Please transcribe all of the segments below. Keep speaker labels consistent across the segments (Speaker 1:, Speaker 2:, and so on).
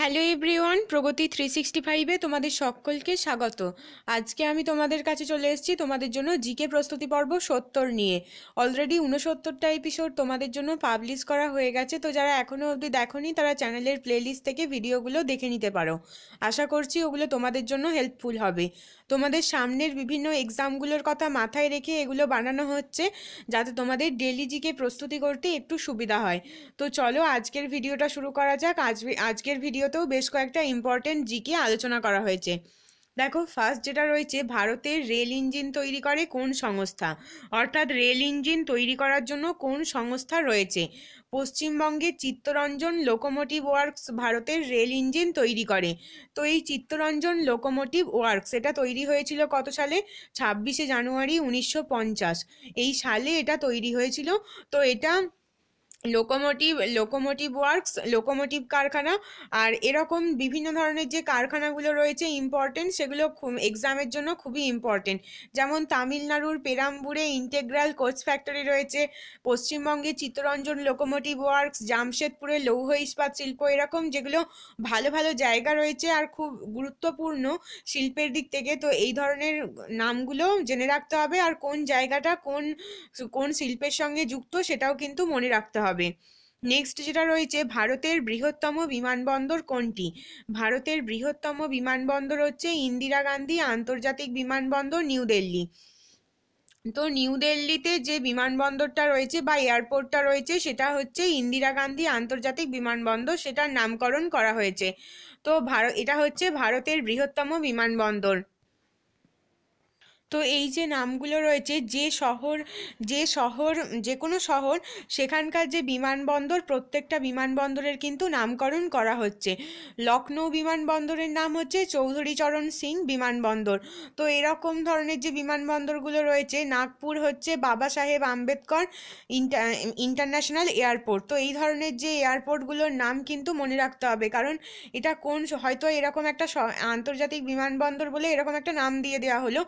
Speaker 1: Hello everyone, প্রগতি 365-এ তোমাদের সকলকে স্বাগত। আজকে আমি তোমাদের কাছে চলে এসেছি তোমাদের জন্য জিকে প্রস্তুতি পর্ব 70 নিয়ে। অলরেডি 69টা এপিসোড তোমাদের জন্য পাবলিশ করা হয়ে গেছে, তো যারা এখনও অবধি দেখোনি তারা চ্যানেলের প্লেলিস্ট থেকে ভিডিওগুলো দেখে নিতে পারো। আশা করছি ওগুলো তোমাদের জন্য হেল্পফুল হবে। তোমাদের সামনের বিভিন্ন এক্সামগুলোর কথা মাথায় রেখে এগুলো বানানো হচ্ছে, যাতে তোমাদের ডেলি জিকে প্রস্তুতি করতে একটু সুবিধা হয়। তো চলো আজকের ভিডিওটা শুরু করা যাক। আজকের ভিডিওতেও বেশ কয়েকটা ইম্পর্টেন্ট জিকে আলোচনা করা হয়েছে। দেখো, ফার্স্ট যেটা রয়েছে, ভারতের রেল ইঞ্জিন তৈরি করে কোন সংস্থা? অর্থাৎ রেল ইঞ্জিন তৈরি করার জন্য কোন সংস্থা রয়েছে? পশ্চিমবঙ্গের চিত্তরঞ্জন লোকোমোটিভ ওয়ার্কস ভারতের রেল ইঞ্জিন তৈরি করে। তো এই চিত্তরঞ্জন লোকোমোটিভ ওয়ার্কস এটা তৈরি হয়েছিল কত সালে? 26শে জানুয়ারি 1950 এই সালে এটা তৈরি হয়েছিল। তো এটা লোকোমোটিভ ওয়ার্কস, লোকোমোটিভ কারখানা। আর এরকম বিভিন্ন ধরনের যে কারখানাগুলো রয়েছে ইম্পর্টেন্ট, সেগুলো এক্সামের জন্য খুবই ইম্পর্টেন্ট। যেমন তামিলনাড়ুর পেরাম্বুরে ইন্টেগ্রাল কোচ ফ্যাক্টরি রয়েছে, পশ্চিমবঙ্গে চিত্তরঞ্জন লোকোমোটিভ ওয়ার্কস, জামশেদপুরে লৌহ ইস্পাত শিল্প, এরকম যেগুলো ভালো ভালো জায়গা রয়েছে আর খুব গুরুত্বপূর্ণ শিল্পের দিক থেকে। তো এই ধরনের নামগুলো জেনে রাখতে হবে, আর কোন জায়গাটা কোন কোন শিল্পের সঙ্গে যুক্ত সেটাও কিন্তু মনে রাখতে হবে। নেক্সট যেটা রয়েছে, ভারতের বৃহত্তম বিমানবন্দর কোনটি? ভারতের বৃহত্তম বিমানবন্দর হচ্ছে ইন্দিরা গান্ধী আন্তর্জাতিক বিমানবন্দর, নিউ দিল্লি। তো নিউ দিল্লিতে যে বিমানবন্দরটা রয়েছে বা এয়ারপোর্টটা রয়েছে সেটা হচ্ছে ইন্দিরা গান্ধী আন্তর্জাতিক বিমানবন্দর, সেটার নামকরণ করা হয়েছে। তো এটা হচ্ছে ভারতের বৃহত্তম বিমানবন্দর। তো এই যে নামগুলো রয়েছে, যে কোনো শহর সেখানকার যে বিমানবন্দর, প্রত্যেকটা বিমানবন্দরের কিন্তু নামকরণ করা হচ্ছে। লখনৌ বিমানবন্দরের নাম হচ্ছে চৌধুরী চরণ সিং বিমানবন্দর। তো এরকম ধরনের যে বিমানবন্দরগুলো রয়েছে, নাগপুর হচ্ছে বাবা সাহেব আম্বেদকর ইন্টারন্যাশনাল এয়ারপোর্ট। তো এই ধরনের যে এয়ারপোর্টগুলোর নাম কিন্তু মনে রাখতে হবে, কারণ এটা হয়তো এরকম একটা আন্তর্জাতিক বিমানবন্দর বলে এরকম একটা নাম দিয়ে দেওয়া হলো,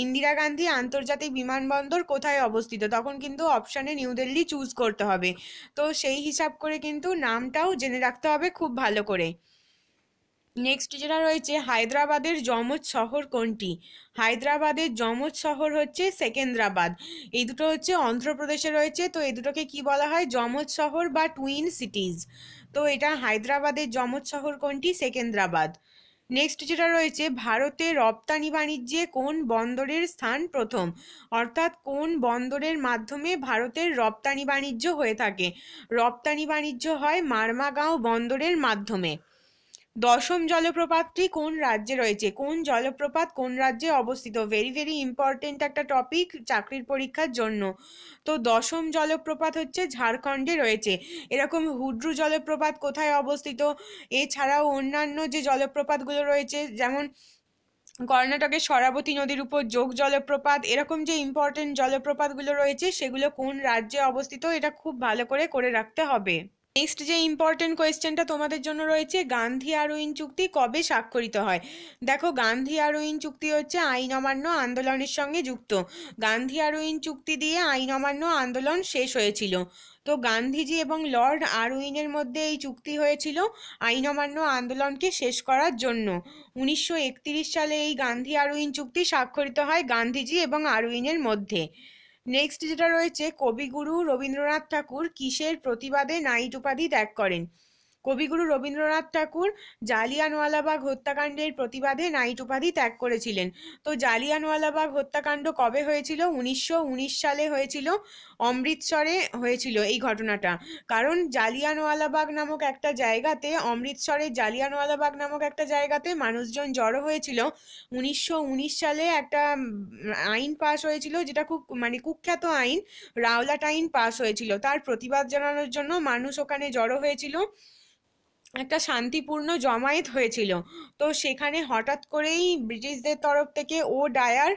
Speaker 1: ইন্দিরা গান্ধী আন্তর্জাতিক বিমানবন্দর কোথায় অবস্থিত, তখন কিন্তু অপশানে নিউ দিল্লি চুজ করতে হবে। তো সেই হিসাব করে কিন্তু নামটাও জেনে রাখতে হবে খুব ভালো করে। নেক্সট যেটা রয়েছে, হায়দ্রাবাদের যমজ শহর কোনটি? হায়দ্রাবাদের যমজ শহর হচ্ছে সেকেন্দ্রাবাদ। এই দুটো হচ্ছে অন্ধ্রপ্রদেশে রয়েছে। তো এই দুটোকে কি বলা হয়? যমজ শহর বা টুইন সিটিজ। তো এটা হায়দ্রাবাদের যমজ শহর কোনটি? সেকেন্দ্রাবাদ। নেক্সট যেটা রয়েছে, ভারতে রপ্তানি বাণিজ্যে কোন বন্দরের স্থান প্রথম? অর্থাৎ কোন বন্দরের মাধ্যমে ভারতের রপ্তানি বাণিজ্য হয়ে থাকে? রপ্তানি বাণিজ্য হয় মারমাগাঁও বন্দরের মাধ্যমে। দশম জলপ্রপাতটি কোন রাজ্যে রয়েছে? কোন জলপ্রপাত কোন রাজ্যে অবস্থিত? ভেরি ভেরি ইম্পর্টেন্ট একটা টপিক চাকরির পরীক্ষার জন্য। তো দশম জলপ্রপাত হচ্ছে ঝাড়খণ্ডে রয়েছে। এরকম হুড্রু জলপ্রপাত কোথায় অবস্থিত? এছাড়াও অন্যান্য যে জলপ্রপাতগুলো রয়েছে, যেমন কর্ণাটকের শরাবতী নদীর উপর যোগ জলপ্রপাত, এরকম যে ইম্পর্টেন্ট জলপ্রপাতগুলো রয়েছে সেগুলো কোন রাজ্যে অবস্থিত, এটা খুব ভালো করে রাখতে হবে। নেক্সট যে ইম্পর্টেন্ট কোয়েশ্চেনটা তোমাদের জন্য রয়েছে, গান্ধী আরউইন চুক্তি কবে স্বাক্ষরিত হয়? দেখো, গান্ধী আরউইন চুক্তি হচ্ছে আইন অমান্য আন্দোলনের সঙ্গে যুক্ত। গান্ধী আরউইন চুক্তি দিয়ে আইন অমান্য আন্দোলন শেষ হয়েছিল। তো গান্ধীজি এবং লর্ড আরউইনের মধ্যে এই চুক্তি হয়েছিল আইন অমান্য আন্দোলনকে শেষ করার জন্য। 1931 সালে এই গান্ধী আরউইন চুক্তি স্বাক্ষরিত হয় গান্ধীজি এবং আরউইনের মধ্যে। নেক্সট যেটা রয়েছে, কবিগুরু রবীন্দ্রনাথ ঠাকুর কিসের প্রতিবাদে নাইট উপাধি ত্যাগ করেন? কবিগুরু রবীন্দ্রনাথ ঠাকুর জালিয়ানওয়ালাবাগ হত্যাকাণ্ডের প্রতিবাদে নাইট উপাধি ত্যাগ করেছিলেন। তো জালিয়ানওয়ালাবাগ হত্যাকাণ্ড কবে হয়েছিল? 1919 সালে হয়েছিল। অমৃতসরে হয়েছিল এই ঘটনাটা। কারণ জালিয়ানওয়ালাবাগ নামক একটা জায়গাতে, অমৃতসরের জালিয়ানওয়ালাবাগ নামক একটা জায়গাতে মানুষজন জড়ো হয়েছিল। 1919 সালে একটা আইন পাস হয়েছিল, যেটা খুব কুখ্যাত আইন, রাওলাট আইন পাস হয়েছিল। তার প্রতিবাদ জানানোর জন্য মানুষ ওখানে জড়ো হয়েছিল, একটা শান্তিপূর্ণ জমায়েত হয়েছিল। তো সেখানে হঠাৎ করেই ব্রিটিশদের তরফ থেকে ডায়ার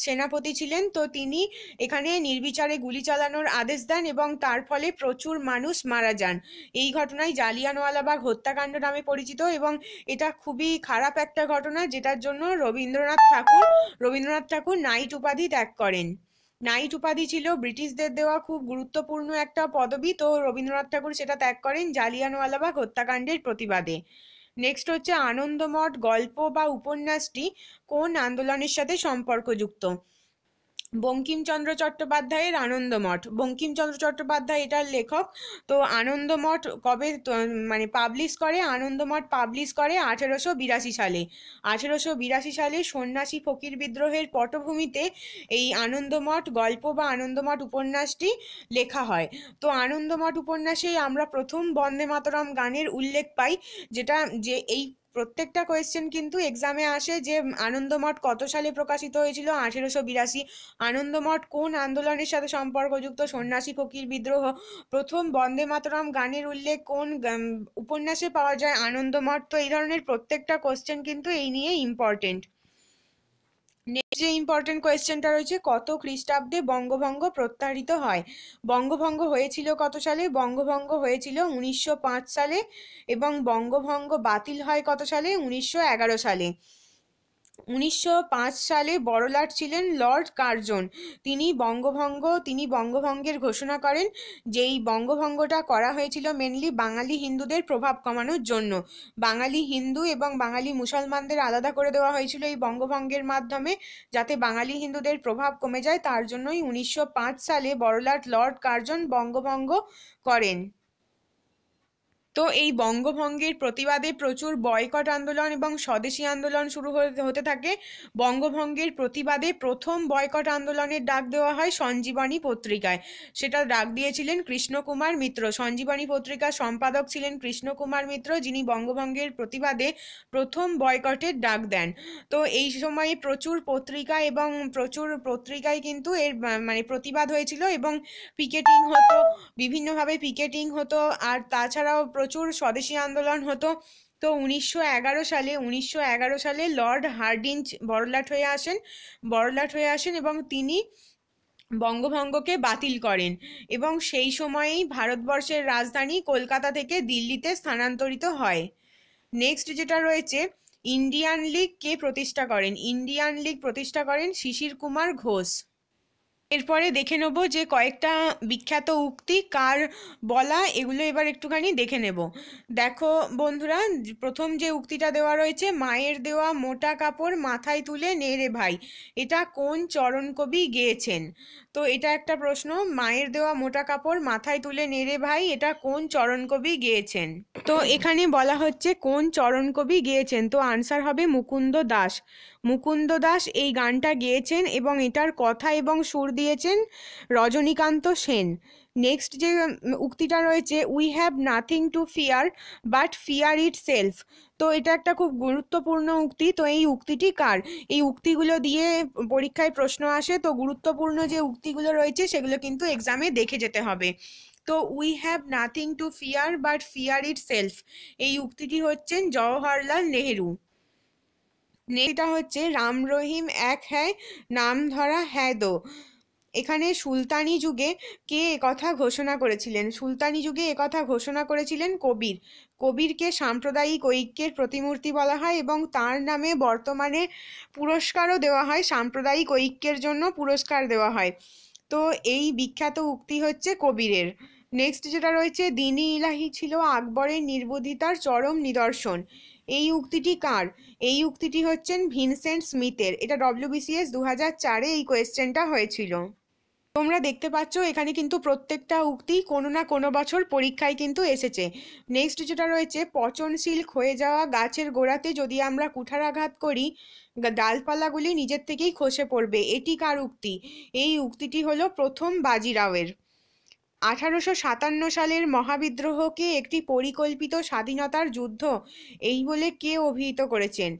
Speaker 1: সেনাপতি ছিলেন, তো তিনি এখানে নির্বিচারে গুলি চালানোর আদেশ দেন এবং তার ফলে প্রচুর মানুষ মারা যান। এই ঘটনায় জালিয়ানওয়ালাবাগ হত্যাকাণ্ড নামে পরিচিত, এবং এটা খুবই খারাপ একটা ঘটনা, যেটার জন্য রবীন্দ্রনাথ ঠাকুর নাইট উপাধি ত্যাগ করেন। নাইট উপাধি ছিল ব্রিটিশদের দেওয়া খুব গুরুত্বপূর্ণ একটা পদবি, তো রবীন্দ্রনাথ ঠাকুর সেটা ত্যাগ করেন জালিয়ানওয়ালাবাগ হত্যাকাণ্ডের প্রতিবাদে। নেক্সট হচ্ছে আনন্দমঠ গল্প বা উপন্যাসটি কোন আন্দোলনের সাথে সম্পর্কযুক্ত? বঙ্কিমচন্দ্র চট্টোপাধ্যায়ের আনন্দমঠ। বঙ্কিমচন্দ্র চট্টোপাধ্যায় এটার লেখক। তো আনন্দমঠ কবে মানে পাবলিশ করে? আনন্দমঠ পাবলিশ করে 1882 সালে। 1882 সালে সন্ন্যাসী ফকির বিদ্রোহের পটভূমিতে এই আনন্দমঠ গল্প বা আনন্দমঠ উপন্যাসটি লেখা হয়। তো আনন্দমঠ উপন্যাসেই আমরা প্রথম বন্দে মাতরম গানের উল্লেখ পাই, যেটা যে এই প্রত্যেকটা কোয়েশ্চেন কিন্তু এক্সামে আসে যে আনন্দমঠ কত সালে প্রকাশিত হয়েছিল? 1882। আনন্দমঠ কোন আন্দোলনের সাথে সম্পর্কযুক্ত? সন্ন্যাসী ফকির বিদ্রোহ। প্রথম বন্দে মাতরম গানের উল্লেখ কোন উপন্যাসে পাওয়া যায়? আনন্দমঠ। তো এই ধরনের প্রত্যেকটা কোশ্চেন কিন্তু এই নিয়ে ইম্পর্টেন্ট। নেক্সট যে ইম্পর্টেন্ট কোয়েশ্চেনটা রয়েছে, কত খ্রিস্টাব্দে বঙ্গভঙ্গ প্রত্যাহৃত হয়? বঙ্গভঙ্গ হয়েছিল কত সালে? বঙ্গভঙ্গ হয়েছিল 1905 সালে। এবং বঙ্গভঙ্গ বাতিল হয় কত সালে? 1911 সালে। 1905 সালে বড়লাট ছিলেন লর্ড কার্জন। তিনি বঙ্গভঙ্গের ঘোষণা করেন, যেই বঙ্গভঙ্গটা করা হয়েছিল মেনলি বাঙালি হিন্দুদের প্রভাব কমানোর জন্য। বাঙালি হিন্দু এবং বাঙালি মুসলমানদের আলাদা করে দেওয়া হয়েছিল এই বঙ্গভঙ্গের মাধ্যমে, যাতে বাঙালি হিন্দুদের প্রভাব কমে যায়। তার জন্যই 1905 সালে বড়লাট লর্ড কার্জন বঙ্গভঙ্গ করেন। তো এই বঙ্গভঙ্গের প্রতিবাদে প্রচুর বয়কট আন্দোলন এবং স্বদেশী আন্দোলন শুরু হতে থাকে। বঙ্গভঙ্গের প্রতিবাদে প্রথম বয়কট আন্দোলনের ডাক দেওয়া হয় সঞ্জীবনী পত্রিকায়। সেটা ডাক দিয়েছিলেন কৃষ্ণকুমার মিত্র। সঞ্জীবনী পত্রিকার সম্পাদক ছিলেন কৃষ্ণকুমার মিত্র, যিনি বঙ্গভঙ্গের প্রতিবাদে প্রথম বয়কটের ডাক দেন। তো এই সময়ে প্রচুর পত্রিকা এবং প্রচুর পত্রিকায় কিন্তু এর মানে প্রতিবাদ হয়েছিল এবং পিকেটিং হতো, বিভিন্নভাবে পিকেটিং হতো, আর তাছাড়াও প্রচুর স্বদেশী আন্দোলন হতো। তো 1911 সালে লর্ড হার্ডিঞ্জ বড়লাট হয়ে আসেন এবং তিনি বঙ্গভঙ্গকে বাতিল করেন এবং সেই সময়েই ভারতবর্ষের রাজধানী কলকাতা থেকে দিল্লিতে স্থানান্তরিত হয়। নেক্সট যেটা রয়েছে, ইন্ডিয়ান লীগ কে প্রতিষ্ঠা করেন? ইন্ডিয়ান লীগ প্রতিষ্ঠা করেন শিশির কুমার ঘোষ। এরপরে দেখে নেব যে কয়েকটা বিখ্যাত উক্তি কার বলা, এগুলো এবার একটুখানি দেখে নেব। দেখো বন্ধুরা, প্রথম যে উক্তিটা দেওয়া রয়েছে, মায়ের দেওয়া মোটা কাপড় মাথায় তুলে নে রে ভাই, এটা কোন চরণ কবি গেয়েছেন? তো এটা একটা প্রশ্ন, মায়ের দেওয়া মোটা কাপড় মাথায় তুলে নে রে ভাই, এটা কোন চরণ কবি গেয়েছেন? তো এখানে বলা হচ্ছে কোন চরণ কবি গেয়েছেন, তো আনসার হবে মুকুন্দ দাস। মুকুন্দ দাস এই গানটা গেয়েছেন এবং এটার কথা এবং সুর দিয়েছেন রজনীকান্ত সেন। নেক্সট যে উক্তিটা রয়েছে, we have nothing to fear but fear it self. তো এটা একটা খুব গুরুত্বপূর্ণ উক্তি। তো এই উক্তিটি কার? এই উক্তিগুলো দিয়ে পরীক্ষায় প্রশ্ন আসে, তো গুরুত্বপূর্ণ যে উক্তিগুলো রয়েছে সেগুলো কিন্তু এক্সামে দেখে যেতে হবে। তো we have nothing to fear but fear it self, এই উক্তিটি হচ্ছেন জওহরলাল নেহেরু। এটা হচ্ছে রাম রহিম এক হ্যায় নাম ধরা হ্যায় দো। এখানে সুলতানি যুগে কে একথা ঘোষণা করেছিলেন? সুলতানি যুগে একথা ঘোষণা করেছিলেন কবির। কবিরকে সাম্প্রদায়িক ঐক্যের প্রতিমূর্তি বলা হয় এবং তার নামে বর্তমানে পুরস্কারও দেওয়া হয়, সাম্প্রদায়িক ঐক্যের জন্য পুরস্কার দেওয়া হয়। তো এই বিখ্যাত উক্তি হচ্ছে কবিরের। নেক্সট যেটা রয়েছে, দিন-ই ইলাহি ছিল আকবরের নির্বুদ্ধিতার চরম নিদর্শন, এই উক্তিটি কার? এই উক্তিটি হচ্ছেন ভিনসেন্ট স্মিথের। এটা WBCS 2004-এ এই কোয়েশ্চেনটা হয়েছিল। তোমরা দেখতে পাচ্ছ এখানে কিন্তু প্রত্যেকটা উক্তি কোনো না কোনো বছর পরীক্ষায় কিন্তু এসেছে। নেক্সট যেটা রয়েছে, পচনশীল ক্ষয়ে যাওয়া গাছের গোড়াতে যদি আমরা কুঠারাঘাত করি ডালপালাগুলি নিজের থেকেই খসে পড়বে, এটি কার উক্তি? এই উক্তিটি হলো প্রথম বাজিরাওয়ের। 1857 সালের মহাবিদ্রোহকে একটি পরিকল্পিত স্বাধীনতার যুদ্ধ এই বলে কে অভিহিত করেছেন?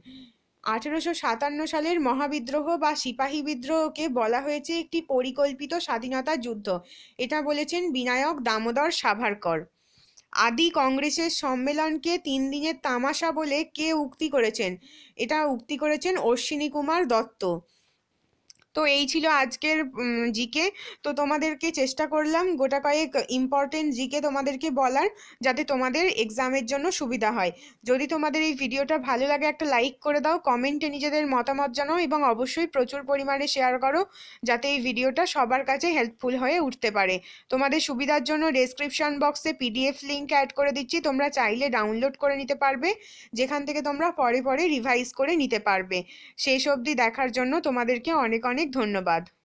Speaker 1: 1857 সালের মহাবিদ্রোহ বা সিপাহী বিদ্রোহকে বলা হয়েছে একটি পরিকল্পিত স্বাধীনতা যুদ্ধ, এটা বলেছেন বিনায়ক দামোদর সাভারকর। আদি কংগ্রেসের সম্মেলনকে 3 দিনের তামাশা বলে কে উক্তি করেছেন? এটা উক্তি করেছেন অশ্বিনী কুমার দত্ত। তো এই ছিল আজকের জিকে। তো তোমাদেরকে চেষ্টা করলাম গোটা কয়েক ইম্পর্টেন্ট জিকে তোমাদেরকে বলার, যাতে তোমাদের এক্সামের জন্য সুবিধা হয়। যদি তোমাদের এই ভিডিওটা ভালো লাগে একটা লাইক করে দাও, কমেন্টে নিজেদের মতামত জানাও এবং অবশ্যই প্রচুর পরিমাণে শেয়ার করো, যাতে এই ভিডিওটা সবার কাছে হেল্পফুল হয়ে উঠতে পারে। তোমাদের সুবিধার জন্য ডেসক্রিপশন বক্সে পিডিএফ লিংক অ্যাড করে দিচ্ছি, তোমরা চাইলে ডাউনলোড করে নিতে পারবে, যেখান থেকে তোমরা পরে পরে রিভাইজ করে নিতে পারবে। শেষ অবধি দেখার জন্য তোমাদেরকে অনেক অনেক ধন্যবাদ।